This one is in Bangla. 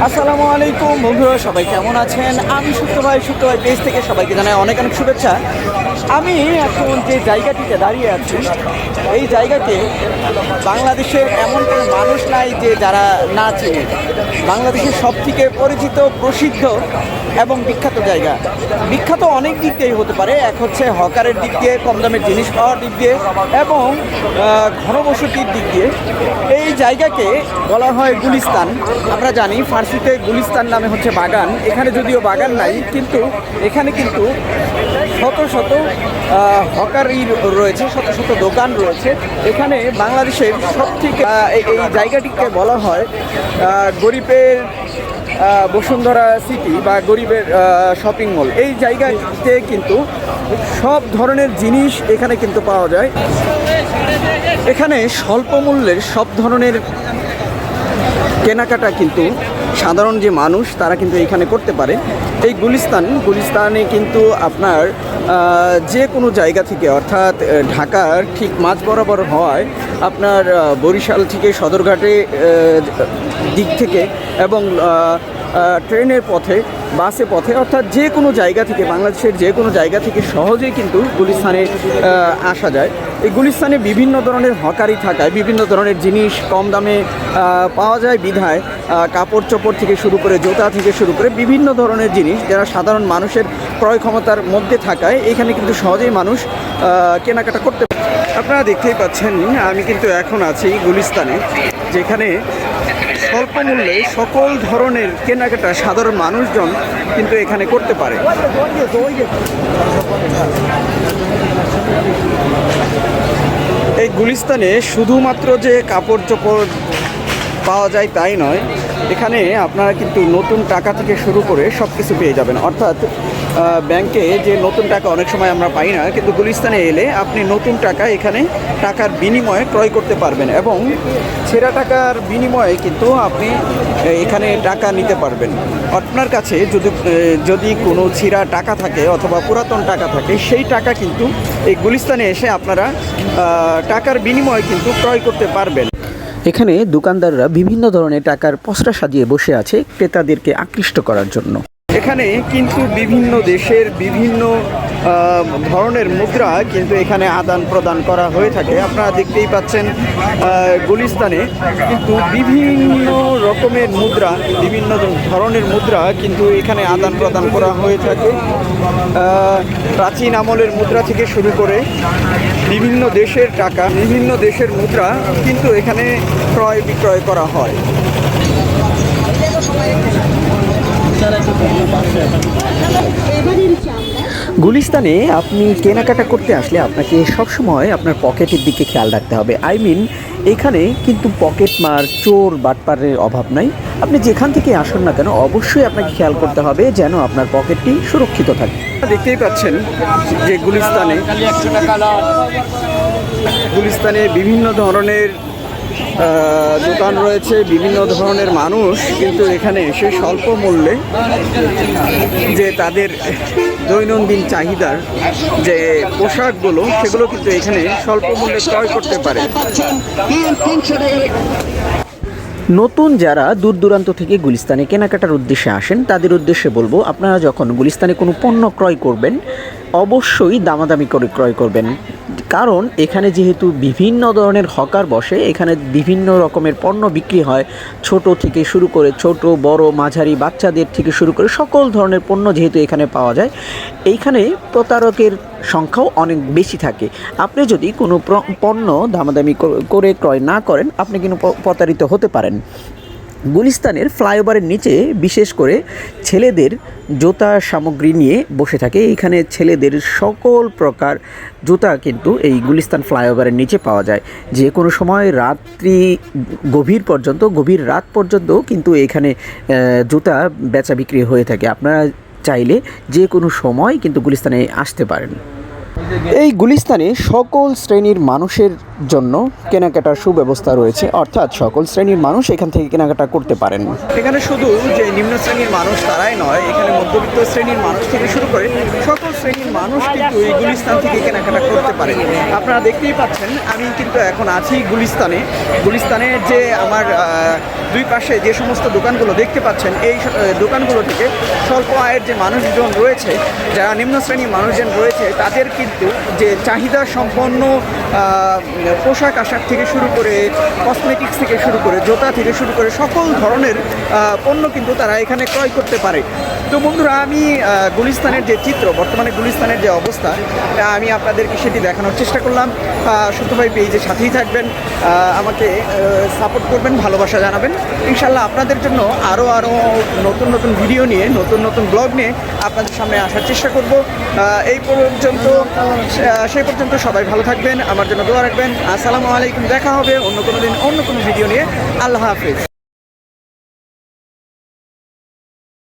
আসসালামু আলাইকুম বন্ধুরা, সবাই কেমন আছেন? আমি সুপ্ত ভাই পেজ থেকে সবাইকে জানাই অনেক অনেক শুভেচ্ছা। আমি এখন যে জায়গাটিতে দাঁড়িয়ে আছি, এই জায়গাতে বাংলাদেশের এমন কোনো মানুষ নাই যে যারা না চেনে। বাংলাদেশের সবথেকে পরিচিত, প্রসিদ্ধ এবং বিখ্যাত জায়গা। বিখ্যাত অনেক দিক দিয়েই হতে পারে। এক হচ্ছে হকারের দিক দিয়ে, কম দামের জিনিস পাওয়ার দিক দিয়ে এবং ঘনবসতির দিক দিয়ে। এই জায়গাকে বলা হয় গুলিস্তান। আমরা জানি ফার্সিতে গুলিস্তান নামে হচ্ছে বাগান। এখানে যদিও বাগান নাই, কিন্তু এখানে কিন্তু শত শত হকারি রয়েছে, শত শত দোকান রয়েছে। এখানে বাংলাদেশের সবথেকে এই জায়গাটিকে বলা হয় গরিবের বসুন্ধরা সিটি বা গরিবের শপিং মল। এই জায়গাতে কিন্তু সব ধরনের জিনিস এখানে কিন্তু পাওয়া যায়। এখানে স্বল্প মূল্যের সব ধরনের কেনাকাটা কিন্তু সাধারণ যে মানুষ তারা কিন্তু এখানে করতে পারে। এই গুলিস্তানে কিন্তু আপনার যে কোনো জায়গা থেকে, অর্থাৎ ঢাকার ঠিক মাঝ বরাবর হওয়ায় আপনার বরিশাল থেকে সদরঘাটে দিক থেকে এবং ট্রেনের পথে, বাসে পথে, অর্থাৎ যে কোনো জায়গা থেকে, বাংলাদেশের যে কোনো জায়গা থেকে সহজেই কিন্তু গুলিস্তানে আসা যায়। এই গুলিস্তানে বিভিন্ন ধরনের হকারি থাকায় বিভিন্ন ধরনের জিনিস কম দামে পাওয়া যায় বিধায় কাপড় চোপড় থেকে শুরু করে, জুতা থেকে শুরু করে বিভিন্ন ধরনের জিনিস যারা সাধারণ মানুষের ক্রয় ক্ষমতার মধ্যে থাকায় এখানে কিন্তু সহজেই মানুষ কেনাকাটা করতে পারে। আপনারা দেখতেই পাচ্ছেন আমি কিন্তু এখন আছি গুলিস্তানে, যেখানে স্বল্প মূল্যে সকল ধরনের কেনাকাটা সাধারণ মানুষজন কিন্তু এখানে করতে পারে। এই গুলিস্তানে শুধুমাত্র যে কাপড় চোপড় পাওয়া যায় তাই নয়, এখানে আপনারা কিন্তু নতুন টাকা থেকে শুরু করে সব কিছু পেয়ে যাবেন। অর্থাৎ ব্যাংকে যে নতুন টাকা অনেক সময় আমরা পাই না, কিন্তু গুলিস্তানে এলে আপনি নতুন টাকা এখানে টাকার বিনিময়ে ক্রয় করতে পারবেন এবং ছেঁড়া টাকার বিনিময়ে কিন্তু আপনি এখানে টাকা নিতে পারবেন। আপনার কাছে যদি কোনো ছেঁড়া টাকা থাকে অথবা পুরাতন টাকা থাকে, সেই টাকা কিন্তু এই গুলিস্তানে এসে আপনারা টাকার বিনিময়ে কিন্তু ক্রয় করতে পারবেন। এখানে দোকানদাররা বিভিন্ন ধরনের টাকার পসরা সাজিয়ে বসে আছে ক্রেতাদেরকে আকৃষ্ট করার জন্য। এখানে কিন্তু বিভিন্ন দেশের বিভিন্ন ধরনের মুদ্রা কিন্তু এখানে আদান প্রদান করা হয়ে থাকে। আপনারা দেখতেই পাচ্ছেন গুলিস্তানে কিন্তু বিভিন্ন রকমের মুদ্রা, বিভিন্ন ধরনের মুদ্রা কিন্তু এখানে আদান প্রদান করা হয়ে থাকে। প্রাচীন আমলের মুদ্রা থেকে শুরু করে বিভিন্ন দেশের টাকা, বিভিন্ন দেশের মুদ্রা কিন্তু এখানে ক্রয় বিক্রয় করা হয়। গুলিস্তানে আপনি কেনাকাটা করতে আসলে আপনাকে সবসময় আপনার পকেটের দিকে খেয়াল রাখতে হবে। এখানে কিন্তু পকেট মার, চোর বাটপারের অভাব নাই। আপনি যেখান থেকে আসুন না কেন অবশ্যই আপনাকে খেয়াল করতে হবে যেন আপনার পকেটটি সুরক্ষিত থাকে। দেখতেই পাচ্ছেন যে গুলিস্তানে বিভিন্ন ধরনের দোকান রয়েছে, বিভিন্ন ধরনের মানুষ কিন্তু এখানে এসে স্বল্প মূল্যে যে তাদের দৈনন্দিন চাহিদার যে পোশাকগুলো, সেগুলো কিন্তু এখানে স্বল্প মূল্যে ক্রয় করতে পারে। নতুন যারা দূর দূরান্ত থেকে গুলিস্তানে কেনাকাটার উদ্দেশ্যে আসেন তাদের উদ্দেশ্যে বলবো, আপনারা যখন গুলিস্তানে কোনো পণ্য ক্রয় করবেন অবশ্যই দামাদামি করে ক্রয় করবেন। কারণ এখানে যেহেতু বিভিন্ন ধরনের হকার বসে, এখানে বিভিন্ন রকমের পণ্য বিক্রি হয়। ছোট থেকে শুরু করে, ছোট বড় মাঝারি বাচ্চাদের থেকে শুরু করে সকল ধরনের পণ্য যেহেতু এখানে পাওয়া যায়, এইখানে প্রতারকের সংখ্যাও অনেক বেশি থাকে। আপনি যদি কোনো পণ্য দামাদামি করে ক্রয় না করেন, আপনি কিন্তু প্রতারিত হতে পারেন। গুলিস্তানের ফ্লাইওভারের নিচে বিশেষ করে ছেলেদের জুতা সামগ্রী নিয়ে বসে থাকে। এখানে ছেলেদের সকল প্রকার জুতা কিন্তু এই গুলিস্তান ফ্লাইওভারের নিচে পাওয়া যায়। যে কোনো সময় গভীর রাত পর্যন্ত কিন্তু এখানে জুতা বেচা বিক্রি হয়ে থাকে। আপনারা চাইলে যে কোনো সময় কিন্তু গুলিস্তানে আসতে পারেন। এই গুলিস্তানে সকল শ্রেণীর মানুষের জন্য কেনাকাটার সুব্যবস্থা রয়েছে, অর্থাৎ সকল শ্রেণীর মানুষ এখান থেকে কেনাকাটা করতে পারেন। এখানে শুধু যে নিম্ন শ্রেণীর মানুষ তারাই নয়, এখানে মধ্যবিত্ত শ্রেণীর মানুষ থেকে শুরু করে সকল শ্রেণীর মানুষ কিন্তু এই গুলিস্তান থেকে কেনাকাটা করতে পারেন। আপনারা দেখতেই পাচ্ছেন আমি কিন্তু এখন আছি গুলিস্তানের যে আমার দুই পাশে যে সমস্ত দোকানগুলো দেখতে পাচ্ছেন, এই দোকানগুলো থেকে স্বল্প আয়ের যে মানুষজন রয়েছে, যারা নিম্ন শ্রেণীর মানুষজন রয়েছে, তাদের কিন্তু যে চাহিদা সম্পন্ন পোশাক আশাক থেকে শুরু করে কসমেটিক্স থেকে শুরু করে জুতা থেকে শুরু করে সকল ধরনের পণ্য কিন্তু তারা এখানে ক্রয় করতে পারে। তো বন্ধুরা, আমি গুলিস্তানের যে চিত্র, বর্তমানে গুলিস্তানের যে অবস্থা, আমি আপনাদেরকে সেটি দেখানোর চেষ্টা করলাম। সত্য ভাই পেজের সাথেই থাকবেন, আমাকে সাপোর্ট করবেন, ভালোবাসা জানাবেন। ইনশাল্লাহ আপনাদের জন্য আরও নতুন নতুন ভিডিও নিয়ে, নতুন নতুন ব্লগ নিয়ে আপনাদের সামনে আসার চেষ্টা করব। সেই পর্যন্ত সবাই ভালো থাকবেন, আমার জন্য দোয়া রাখবেন। আসসালামু আলাইকুম। দেখা হবে অন্য কোনো দিন অন্য কোনো ভিডিও নিয়ে। আল্লাহ হাফিজ।